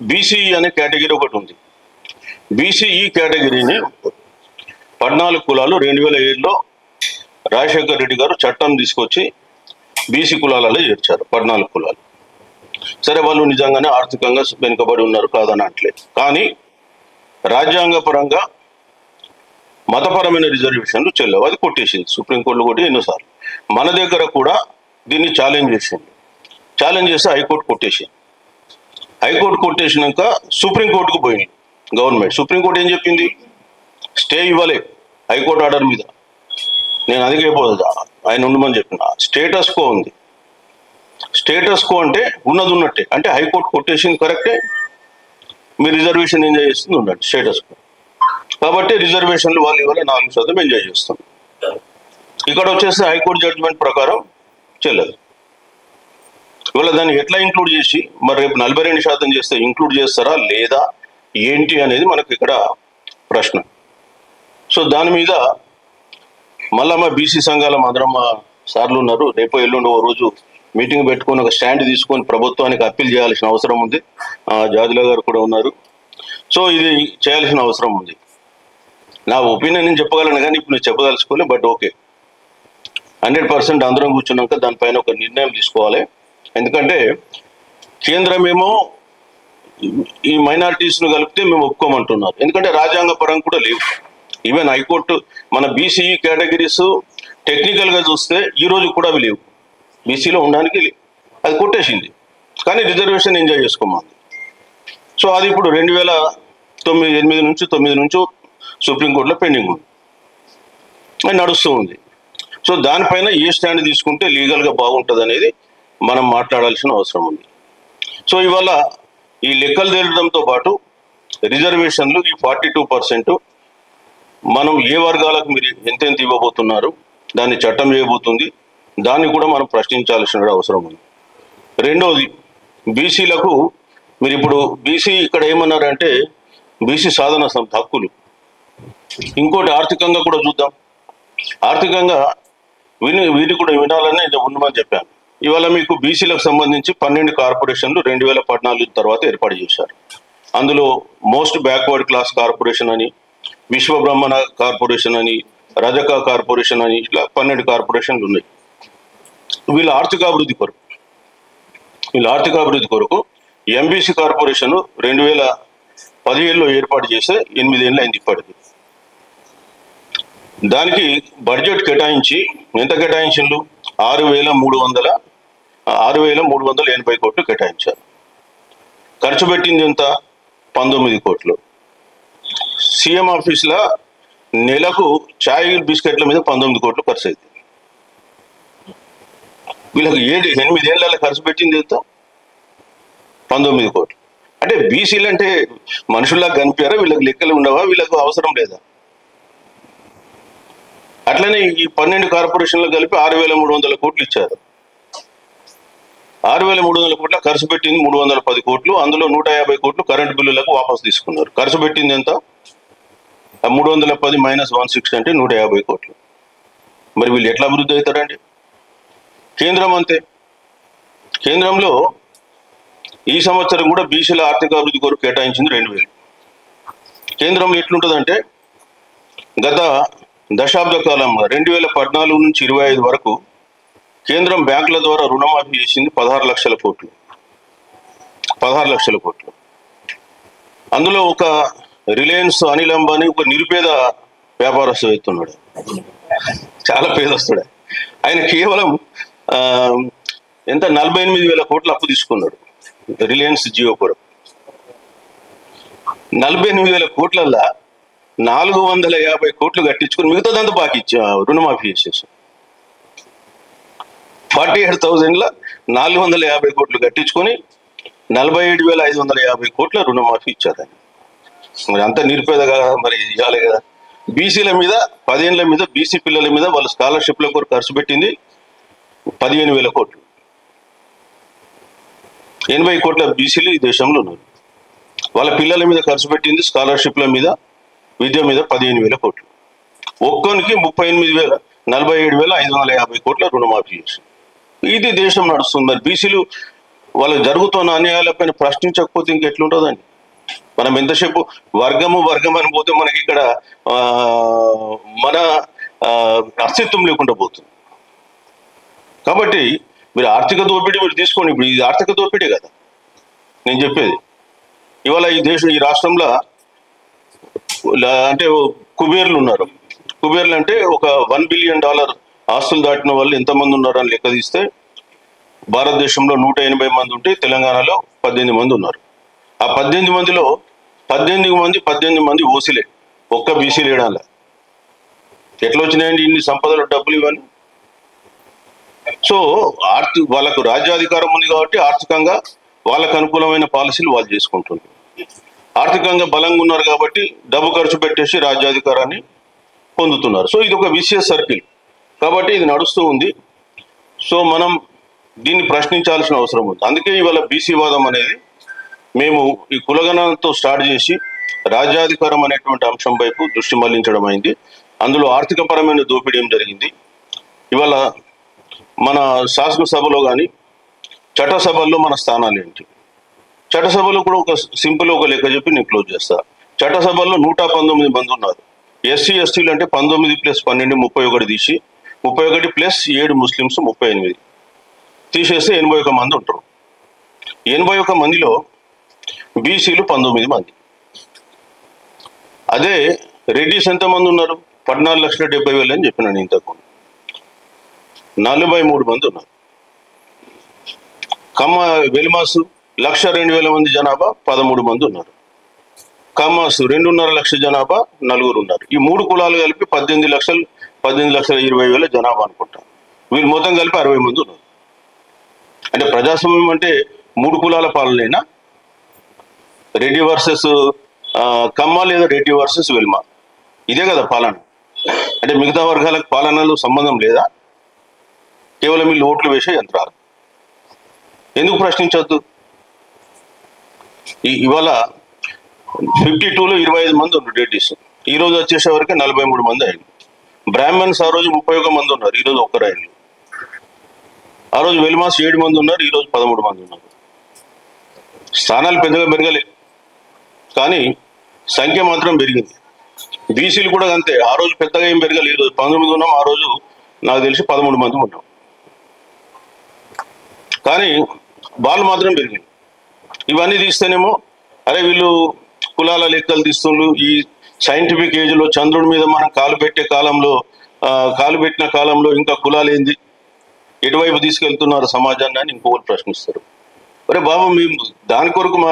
బీసీ అనే కేటగిరీ ఒకటి ఉంది. బీసీఈ కేటగిరీని 14 కులాలు 2007లో రాజశేఖర రెడ్డి గారు చట్టం తీసుకొచ్చి బీసీ కులాలలో చేర్చారు 14 కులాలు. సరే వాళ్ళు నిజంగానే ఆర్థికంగా వెనుకబడి ఉన్నారు కాదని అనట్లేదు. కానీ రాజ్యాంగ పరంగా మతపరమైన రిజర్వేషన్లు చెల్లవు, అది కొట్టేసింది సుప్రీంకోర్టులో కూడా ఎన్నోసార్లు. మన దగ్గర కూడా దీన్ని ఛాలెంజ్ చేసింది. ఛాలెంజ్ చేస్తే హైకోర్టు కొట్టేసింది. హైకోర్టు కొట్టేసినాక సుప్రీంకోర్టుకు పోయింది గవర్నమెంట్. సుప్రీంకోర్టు ఏం చెప్పింది, స్టే ఇవ్వలే హైకోర్టు ఆర్డర్ మీద. నేను అందుకే ఆయన ఉండమని చెప్పిన. స్టేటస్ కో ఉంది. స్టేటస్ కో అంటే ఉన్నది ఉన్నట్టే, అంటే హైకోర్టు కొట్టేసింది కరెక్టే, మీరు రిజర్వేషన్ ఎంజాయ్ చేస్తుంది ఉండండి స్టేటస్ కో. కాబట్టి రిజర్వేషన్లు వాళ్ళు ఇవాళ 4% ఎంజాయ్ చేస్తాం. ఇక్కడ వచ్చేసి హైకోర్టు జడ్జిమెంట్ ప్రకారం చెల్లదు. ఇవాళ దాన్ని ఎట్లా ఇంక్లూడ్ చేసి మరి రేపు 42% చేస్తే ఇంక్లూడ్ చేస్తారా లేదా ఏంటి అనేది మనకు ఇక్కడ ప్రశ్న. సో దాని మీద మళ్ళా మా బీసీ సంఘాల అందరం మా సార్లు ఉన్నారు, రేపు ఎల్లుండి ఓ రోజు మీటింగ్ పెట్టుకొని ఒక స్టాండ్ తీసుకొని ప్రభుత్వానికి అప్పీల్ చేయాల్సిన అవసరం ఉంది. జాజుల గారు కూడా ఉన్నారు. సో ఇది చేయాల్సిన అవసరం ఉంది. నా ఒపీనియన్ నేను చెప్పగలను కానీ ఇప్పుడు నేను చెప్పదలుచుకోలే. బట్ ఓకే, 100% అందరం కూర్చున్నాక దానిపైన ఒక నిర్ణయం తీసుకోవాలి. ఎందుకంటే కేంద్రమేమో ఈ మైనారిటీస్ను కలిపితే మేము ఒప్పుకోమంటున్నారు. ఎందుకంటే రాజ్యాంగ పరంగా కూడా లేవు. ఈవెన్ హైకోర్టు మన బీసీఈ కేటగిరీస్ టెక్నికల్గా చూస్తే ఈ రోజు కూడా అవి లేవు, బీసీలో ఉండడానికి అది కొట్టేసింది. కానీ రిజర్వేషన్ ఎంజాయ్ చేసుకోమంది. సో అది ఇప్పుడు 2008 నుంచి 9 నుంచి సుప్రీంకోర్టులో పెండింగ్ ఉంది, అది నడుస్తూ ఉంది. సో దానిపైన ఏ స్టాండ్ తీసుకుంటే లీగల్గా బాగుంటుంది అనేది మనం మాట్లాడాల్సిన అవసరం ఉంది. సో ఇవాళ ఈ లెక్కలు తేలడంతో పాటు రిజర్వేషన్లు ఈ 42% మనం ఏ వర్గాలకు మీరు ఎంతెంత ఇవ్వబోతున్నారు, దాన్ని చట్టం చేయబోతుంది, దాన్ని కూడా మనం ప్రశ్నించాల్సిన అవసరం ఉంది. రెండవది, బీసీలకు మీరు ఇప్పుడు బీసీ ఇక్కడ ఏమన్నారంటే బీసీ సాధన హక్కులు. ఇంకోటి ఆర్థికంగా కూడా చూద్దాం. ఆర్థికంగా వీటి కూడా వినాలని నేను ఉండమని చెప్పాను. ఇవాళ మీకు బీసీలకు సంబంధించి 12 కార్పొరేషన్లు 2014 తర్వాత ఏర్పాటు చేశారు. అందులో మోస్ట్ బ్యాక్వర్డ్ క్లాస్ కార్పొరేషన్ అని, విశ్వబ్రహ్మణ కార్పొరేషన్ అని, రజక కార్పొరేషన్ అని, ఇట్లా 12 కార్పొరేషన్లు ఉన్నాయి. వీళ్ళ ఆర్థికాభివృద్ధి కొరకు ఎంబీసీ కార్పొరేషన్ 2017లో ఏర్పాటు చేస్తే 8 ఏళ్ళు అయింది ఇప్పటికి. దానికి బడ్జెట్ కేటాయించి ఎంత కేటాయించిండు? 6,380 కోట్లు కేటాయించారు. ఖర్చు పెట్టింది ఎంత? 19 కోట్లు. సీఎం ఆఫీస్లో నెలకు చాయ్ బిస్కెట్ల మీద 19 కోట్లు ఖర్చు అయింది. వీళ్ళకి 8 ఏళ్ళ ఖర్చు పెట్టింది ఎంత? 19 కోట్లు. అంటే బీసీలు అంటే మనుషుల్లా కనిపించారా? వీళ్ళకి లెక్కలు ఉండవా? వీళ్ళకు అవసరం లేదా? అట్లనే ఈ 12 కార్పొరేషన్లు కలిపి 6,300 కోట్లు ఇచ్చారు. 6,300 కోట్ల ఖర్చు పెట్టింది 310 కోట్లు. అందులో 150 కోట్లు కరెంటు బిల్లులకు వాపసు తీసుకున్నారు. ఖర్చు పెట్టింది ఎంత? 310 మైనస్ 160 అంటే 150 కోట్లు. మరి వీళ్ళు ఎట్లా అభివృద్ధి అవుతారండి? కేంద్రం అంతే. కేంద్రంలో ఈ సంవత్సరం కూడా బీసీల ఆర్థిక అభివృద్ధి కొరకు కేటాయించింది 2,000. కేంద్రంలో ఎట్లుంటుందంటే గత దశాబ్ద కాలంగా 2014 నుంచి 25 వరకు కేంద్రం బ్యాంకుల ద్వారా రుణమాఫీ చేసింది 16 లక్షల కోట్లు. 16 లక్షల కోట్లు. అందులో ఒక రిలయన్స్ అనిల్ అంబానీ ఒక నిరుపేద వ్యాపారస్తు ఎత్తున్నాడు, చాలా పేదస్తుడు. ఆయన కేవలం ఎంత 48,000 కోట్లు అప్పు తీసుకున్నాడు రిలయన్స్ జియో కొరకు. 48,000 కోట్లల్లో 450 కోట్లు కట్టించుకుని మిగతాదంతా బాకీ రుణమాఫీ చేసేసి 48,000లో 450 కోట్లు కట్టించుకొని 47,550 కోట్ల రుణమాఫీ ఇచ్చారు. మరి అంత నిరుపేదగా మరి ఇవ్వాలి కదా. బీసీల మీద 10 ఏళ్ల మీద బీసీ పిల్లల మీద వాళ్ళ స్కాలర్షిప్ల కొరకు ఖర్చు పెట్టింది 15,000 కోట్లు. 80 కోట్ల బీసీలు ఈ దేశంలో ఉన్నారు. వాళ్ళ పిల్లల మీద ఖర్చు పెట్టింది స్కాలర్షిప్ల మీద, విద్య మీద 15,000 కోట్లు. ఒక్కొనికి 47,550 కోట్ల రుణమాఫీ చేసి ఇది దేశం నడుస్తుంది. మరి బీసీలు వాళ్ళకి జరుగుతున్న అన్యాయాలపైన ప్రశ్నించకపోతే ఇంకెట్లుంటుందండి? మనం ఎంతసేపు వర్గం అని పోతే మనకి ఇక్కడ మన అస్తిత్వం లేకుండా పోతుంది. కాబట్టి మీరు ఆర్థిక దోపిడీ మీరు తీసుకోండి. ఇప్పుడు ఇది ఆర్థిక దోపిడీ కదా నేను చెప్పేది. ఇవాళ ఈ రాష్ట్రంలో అంటే కుబేర్లు ఉన్నారు. కుబేర్లు అంటే ఒక $1 బిలియన్ ఆస్తులు దాటిన వాళ్ళు ఎంతమంది ఉన్నారని లెక్క తీస్తే భారతదేశంలో 180 మంది ఉంటే తెలంగాణలో 18 మంది ఉన్నారు. ఆ 18 మందిలో 18 మంది ఓసీలే, ఒక్క బీసీ లేడాల. ఎట్లా వచ్చినాయండి ఇన్ని సంపదలు, డబ్బులు ఇవన్నీ? సో వాళ్ళకు రాజ్యాధికారం ఉంది కాబట్టి ఆర్థికంగా వాళ్ళకు అనుకూలమైన పాలసీలు వాళ్ళు చేసుకుంటున్నారు. ఆర్థికంగా బలంగా ఉన్నారు కాబట్టి డబ్బు ఖర్చు పెట్టేసి రాజ్యాధికారాన్ని పొందుతున్నారు. సో ఇది ఒక విషియస్ సర్కిల్ కాబట్టి ఇది నడుస్తూ ఉంది. సో మనం దీన్ని ప్రశ్నించాల్సిన అవసరం ఉంది. అందుకే ఇవాళ బీసీ వాదం అనేది మేము ఈ కులగణనతో స్టార్ట్ చేసి రాజ్యాధికారం అనేటువంటి అంశం వైపు దృష్టి మళ్లించడం అయింది. అందులో ఆర్థికపరమైన దోపిడీ ఏం జరిగింది, ఇవాళ మన శాసనసభలో కానీ చట్టసభల్లో మన స్థానాలు ఏంటి, చట్టసభలో కూడా ఒక సింపుల్ ఒక లెక్క చెప్పి నేను క్లోజ్ చేస్తా. చట్టసభల్లో 119 మంది ఉన్నారు. ఎస్సీ ఎస్టీలు అంటే 19 + 12 31 తీసి 31 + 7 ముస్లిమ్స్ 38 తీసేస్తే 81 మంది ఉంటారు. 81 మందిలో బీసీలు 19 మంది. అదే రెడ్డిస్ ఎంతమంది ఉన్నారు? 14,70,000 అని చెప్పినాను ఇంతకు. 43 మంది ఉన్నారు. వెలిమాసు 1,02,000 మంది జనాభా 13 మంది ఉన్నారు. కామాసు 2.5 లక్షల జనాభా 4 ఉన్నారు. ఈ 3 కులాలు కలిపి 18,20,000 జనాభా అనుకుంటాం. వీళ్ళు మొత్తం కలిపి 60 మంది ఉన్నారు. అంటే ప్రజాస్వామ్యం అంటే 3 కులాల పాలనైనా? రెడ్డి వర్సెస్ కమ్మ లేదా రెడ్డి వర్సెస్ వెల్మా, ఇదే కదా పాలన. అంటే మిగతా వర్గాలకు పాలనలో సంబంధం లేదా? కేవలం వీళ్ళు ఓట్లు వేసే యంత్రాలు. ఎందుకు ప్రశ్నించొద్దు? ఇవాళ 52లో 25 మంది ఉన్నారు రెడ్డిస్. ఈ రోజు వచ్చేసే వరకు 43 మంది అయ్యింది. బ్రాహ్మణ్స్ ఆ రోజు 31 మంది ఉన్నారు, ఈ రోజు ఒక్కరు అయ్యింది. ఆ రోజు వెల్మాస్ 7 మంది ఉన్నారు, ఈ రోజు 13 మంది ఉన్నారు. స్థానాలు పెద్దగా పెరగలేదు కానీ సంఖ్య మాత్రం పెరిగింది. బీసీలు కూడా అంతే. ఆ రోజు పెద్దగా ఏం పెరగలేదు. ఈ రోజు 19 ఉన్నాం, ఆ రోజు నాకు తెలిసి 13 మంది ఉన్నాం. కానీ వాళ్ళు మాత్రం పెరిగింది. ఇవన్నీ తీస్తేనేమో అరే వీళ్ళు కులాల లెక్కలు తీస్తుండ్రు, ఈ సైంటిఫిక్ ఏజ్లో చంద్రుడి మీద మనం కాలు పెట్టిన కాలంలో ఇంకా కులాలు ఏంది, ఎటువైపు తీసుకెళ్తున్నారు సమాజాన్ని అని ఇంకొకరు ప్రశ్నిస్తారు. అరే బాబు మేము దాని కొరకు మా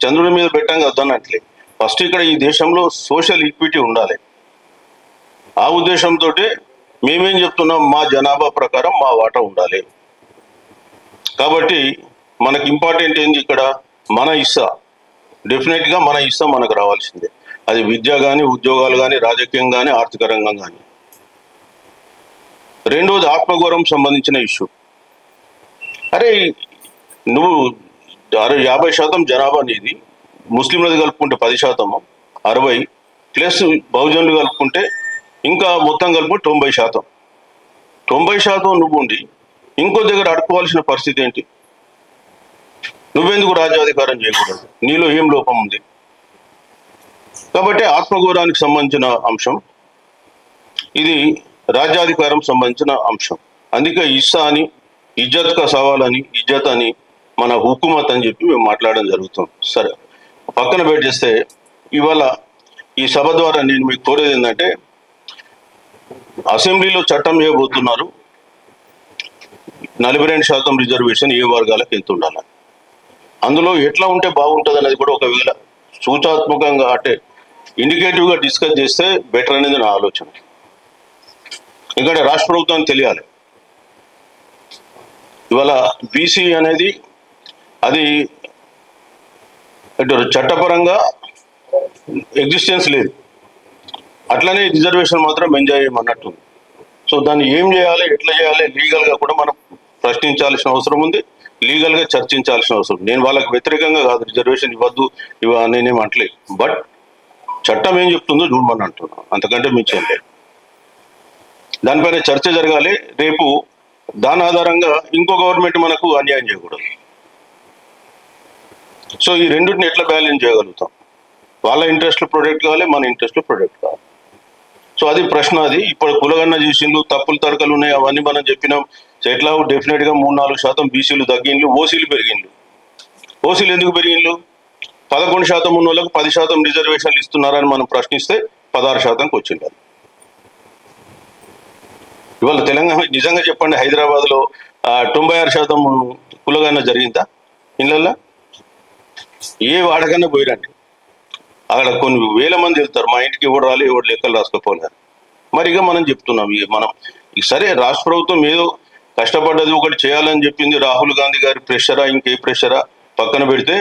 చంద్రుడి మీద పెట్టాం కదా అన్నట్లే. ఫస్ట్ ఇక్కడ ఈ దేశంలో సోషల్ ఈక్విటీ ఉండాలి. ఆ ఉద్దేశంతో మేమేం చెప్తున్నాం, మా జనాభా ప్రకారం మా వాటా ఉండాలి. కాబట్టి మనకి ఇంపార్టెంట్ ఏంది ఇక్కడ, మన హిస్సా, డెఫినెట్గా మన హిస్సా మనకు రావాల్సిందే. అది విద్య కానీ, ఉద్యోగాలు కానీ, రాజకీయం కానీ, ఆర్థిక రంగం కానీ. రెండోది ఆత్మగౌరవం సంబంధించిన ఇష్యూ. అరే నువ్వు 50% జనాభా నీది, ముస్లింలది కలుపుకుంటే 10%, 60 ప్లస్ బహుజనులు కలుపుకుంటే ఇంకా మొత్తం కలుపుకుంటే 90%. 90% నువ్వు ఉండి ఇంకో దగ్గర అడుకోవాల్సిన పరిస్థితి ఏంటి? నువ్వెందుకు రాజ్యాధికారం చేయకూడదు? నీలో ఏం లోపం ఉంది? కాబట్టి ఆత్మగౌరవానికి సంబంధించిన అంశం ఇది, రాజ్యాధికారం సంబంధించిన అంశం. అందుకే ఇస్సా అని, ఇజ్జత్ కా సవాల్ అని, ఇజ్జత్ అని, మన హుకుమత్ అని చెప్పి మేము మాట్లాడడం జరుగుతుంది. సరే పక్కన పెట్టేస్తే, ఇవాళ ఈ సభ ద్వారా నేను మీకు కోరేది ఏంటంటే, అసెంబ్లీలో చట్టం చేయబోతున్నారు 42% రిజర్వేషన్ ఏ వర్గాలకు ఎంత ఉండాలి, అందులో ఎట్లా ఉంటే బాగుంటుంది అనేది కూడా ఒకవేళ సూచాత్మకంగా అంటే ఇండికేటివ్గా డిస్కస్ చేస్తే బెటర్ అనేది నా ఆలోచన. ఎందుకంటే రాష్ట్ర ప్రభుత్వానికి తెలియాలి ఇవాళ బీసీ అనేది అది చట్టపరంగా ఎగ్జిస్టెన్స్ లేదు, అట్లనే రిజర్వేషన్ మాత్రం ఎంజాయ్ చేయమన్నట్టుంది. సో దాన్ని ఏం చేయాలి, ఎట్లా చేయాలి, లీగల్గా కూడా మనం ప్రశ్నించాల్సిన అవసరం ఉంది, లీగల్గా చర్చించాల్సిన అవసరం. నేను వాళ్ళకి వ్యతిరేకంగా కాదు, రిజర్వేషన్ ఇవ్వద్దు నేనేం అంటలేదు, బట్ చట్టం ఏం చెప్తుందో చూడమని అంటున్నాను, అంతకంటే మించేం లేదు. దానిపైన చర్చ జరగాలి. రేపు దాని ఆధారంగా ఇంకో గవర్నమెంట్ మనకు అన్యాయం చేయకూడదు. సో ఈ రెండింటిని ఎట్లా బ్యాలెన్స్ చేయగలుగుతాం? వాళ్ళ ఇంట్రెస్ట్లు ప్రొటెక్ట్ కావాలి, మన ఇంట్రెస్ట్లు ప్రొటెక్ట్ కావాలి. సో అది ప్రశ్న. అది ఇప్పుడు కులగన్న చేసిండ్రు, తప్పులు తడకలు ఉన్నాయి, అవన్నీ మనం చెప్పినాం. సో ఎట్లా డెఫినెట్గా 3-4% బీసీలు తగ్గిండ్రు, ఓసీలు పెరిగిండ్రు. ఓసీలు ఎందుకు పెరిగిండ్రు? 11% ఉన్న వాళ్ళకు 10% రిజర్వేషన్లు ఇస్తున్నారని మనం ప్రశ్నిస్తే 16%కి వచ్చింది. ఇవాళ తెలంగాణ నిజంగా చెప్పండి, హైదరాబాద్లో 96% కులగన్న జరిగిందా? ఇళ్ళల్లో ఏ వాడకన్నా పోయిరండి, అక్కడ కొన్ని వేల మంది వెళ్తారు, మా ఇంటికి ఎవడు రాలి ఎవడు లెక్కలు రాసుకోపోలేరు. మరి ఇక మనం చెప్తున్నాం, మనం సరే రాష్ట్ర ప్రభుత్వం ఏదో కష్టపడ్డది ఒకటి చేయాలని చెప్పింది, రాహుల్ గాంధీ గారి ప్రెషరా ఇంకే ప్రెషరా పక్కన పెడితే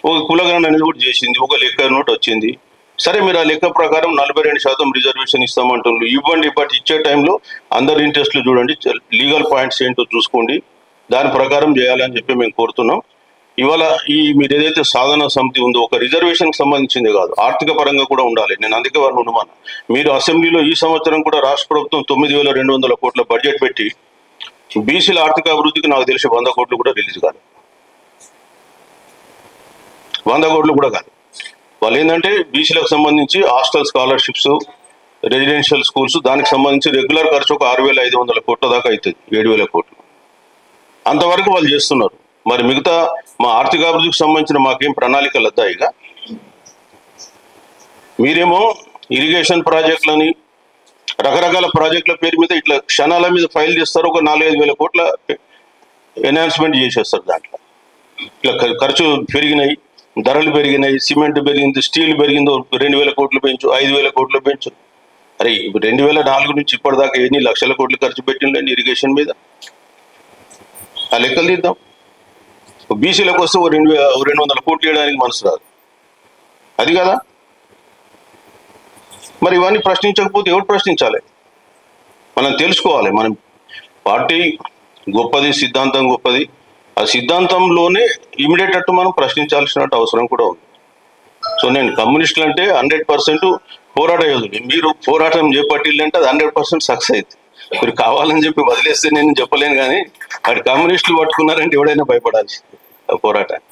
ఒక కులగణన అనేది కూడా చేసింది, ఒక లెక్క నోట్ వచ్చింది. సరే మీరు ఆ లెక్క ప్రకారం 42% రిజర్వేషన్ ఇస్తామంటున్నారు, ఇవ్వండి. బట్ ఇచ్చే టైంలో అందరి ఇంట్రెస్ట్లు చూడండి, లీగల్ పాయింట్స్ ఏంటో చూసుకోండి, దాని ప్రకారం చేయాలని చెప్పి మేము కోరుతున్నాం. ఇవాళ మీరు ఏదైతే సాధన సమితి ఉందో ఒక రిజర్వేషన్కి సంబంధించింది కాదు, ఆర్థిక పరంగా కూడా ఉండాలి. నేను అందుకే వారిని ఉండమన్నా. మీరు అసెంబ్లీలో ఈ సంవత్సరం కూడా రాష్ట్ర ప్రభుత్వం 9,200 కోట్ల బడ్జెట్ పెట్టి బీసీల ఆర్థిక అభివృద్ధికి నాకు తెలిసి 100 కోట్లు కూడా రిలీజ్ కాదు, 100 కోట్లు కూడా కాదు. వాళ్ళు ఏంటంటే బీసీలకు సంబంధించి హాస్టల్ స్కాలర్షిప్స్, రెసిడెన్షియల్ స్కూల్స్, దానికి సంబంధించి రెగ్యులర్ ఖర్చు ఒక 6,500 కోట్ల దాకా అవుతుంది, 7,000 కోట్లు అంతవరకు వాళ్ళు చేస్తున్నారు. మరి మిగతా మా ఆర్థికాభివృద్ధికి సంబంధించిన మాకేం ప్రణాళికలు వద్దా? ఇక మీరేమో ఇరిగేషన్ ప్రాజెక్టులని, రకరకాల ప్రాజెక్టుల పేరు మీద ఇట్లా క్షణాల మీద ఫైల్ చేస్తారు, ఒక 4-5 వేల కోట్ల ఎన్హాన్స్మెంట్ చేసేస్తారు. దాంట్లో ఇట్లా ఖర్చు పెరిగినాయి, ధరలు పెరిగినాయి, సిమెంట్ పెరిగింది, స్టీల్ పెరిగిందో 2,000 కోట్లు పెంచు, 5,000 కోట్లు పెంచు. అరే 2004 నుంచి ఇప్పటిదాకా ఎన్ని లక్షల కోట్లు ఖర్చు పెట్టిండండి ఇరిగేషన్ మీద? ఆ లెక్కలు తీద్దాం. బీసీలకు వస్తే 200 కోట్లు ఇవ్వడానికి మనసు రాదు, అది కదా. మరి ఇవన్నీ ప్రశ్నించకపోతే ఎవరు ప్రశ్నించాలి? మనం తెలుసుకోవాలి. మనం పార్టీ గొప్పది, సిద్ధాంతం గొప్పది, ఆ సిద్ధాంతంలోనే ఇమిడియట్ అట్టు మనం ప్రశ్నించాల్సిన అవసరం కూడా ఉంది. సో నేను కమ్యూనిస్టులు అంటే 100% పోరాట యోధుడు. మీరు పోరాటం చేపట్టిల్లంటే అది 100% సక్సెస్ అవుతుంది. మీరు కావాలని చెప్పి వదిలేస్తే నేను చెప్పలేను, కానీ వాటి కమ్యూనిస్టులు పట్టుకున్నారంటే ఎవడైనా భయపడాల్సి పోరాటాన్ని.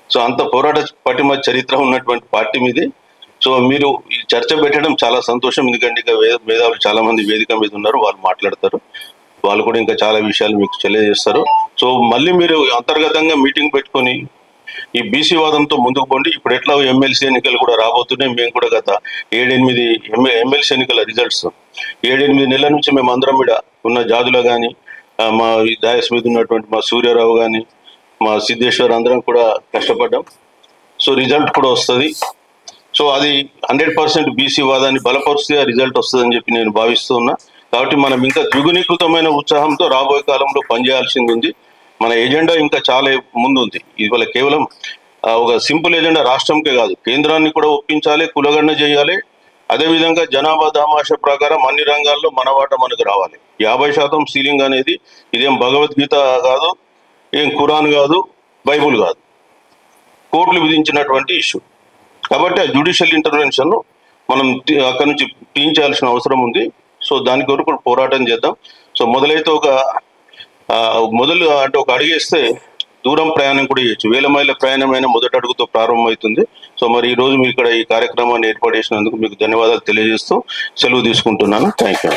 సో అంత పోరాట పటిమ చరిత్ర ఉన్నటువంటి పార్టీ మీది. సో మీరు ఈ చర్చ పెట్టడం చాలా సంతోషం, ఎందుకంటే ఇంకా మేధావులు చాలా మంది వేదిక మీద ఉన్నారు, వాళ్ళు మాట్లాడతారు, వాళ్ళు కూడా ఇంకా చాలా విషయాలు మీకు తెలియజేస్తారు. సో మళ్ళీ మీరు అంతర్గతంగా మీటింగ్ పెట్టుకొని ఈ బీసీ వాదంతో ముందుకు పోండి. ఇప్పుడు ఎట్లా ఎమ్మెల్సీ ఎన్నికలు కూడా రాబోతున్నాయి. మేము కూడా గత 7-8 ఎమ్మెల్సీ ఎన్నికల రిజల్ట్స్ 7-8 నెలల నుంచి మేము అందరం మీద ఉన్న జాదులో కానీ, మా దాయస్ మీద ఉన్నటువంటి మా సూర్యారావు కానీ, మా సిద్ధేశ్వర్ అందరం కూడా కష్టపడ్డాం. సో రిజల్ట్ కూడా వస్తుంది. సో అది 100% బీసీ వాదాన్ని బలపరిస్తే రిజల్ట్ వస్తుందని చెప్పి నేను భావిస్తూ ఉన్నా. కాబట్టి మనం ఇంకా ద్విగుణీకృతమైన ఉత్సాహంతో రాబోయే కాలంలో పనిచేయాల్సింది ఉంది. మన ఎజెండా ఇంకా చాలా ముందుంది. ఇవాళ కేవలం ఒక సింపుల్ ఎజెండా రాష్ట్రంకే కాదు, కేంద్రాన్ని కూడా ఒప్పించాలి, కులగణన చేయాలి. అదేవిధంగా జనాభా దామాష ప్రకారం అన్ని రంగాల్లో మన వాట మనకు రావాలి. 50% సీలింగ్ అనేది ఇదేం భగవద్గీత కాదు, ఏం ఖురాన్ కాదు, బైబుల్ కాదు, కోర్టులు విధించినటువంటి ఇష్యూ. కాబట్టి ఆ జ్యుడిషియల్ ఇంటర్వెన్షన్ మనం అక్కడి నుంచి తీయించాల్సిన అవసరం ఉంది. సో దాని కొరకు పోరాటం చేద్దాం. సో మొదలైతే ఒక అడిగేస్తే దూరం ప్రయాణం కూడా చేయొచ్చు. 1000 మైళ్ళ ప్రయాణమైన మొదటి అడుగుతో ప్రారంభమవుతుంది. సో మరి ఈ రోజు మీరు ఇక్కడ ఈ కార్యక్రమాన్ని ఏర్పాటు చేసినందుకు మీకు ధన్యవాదాలు తెలియజేస్తూ సెలవు తీసుకుంటున్నాను. Thank you.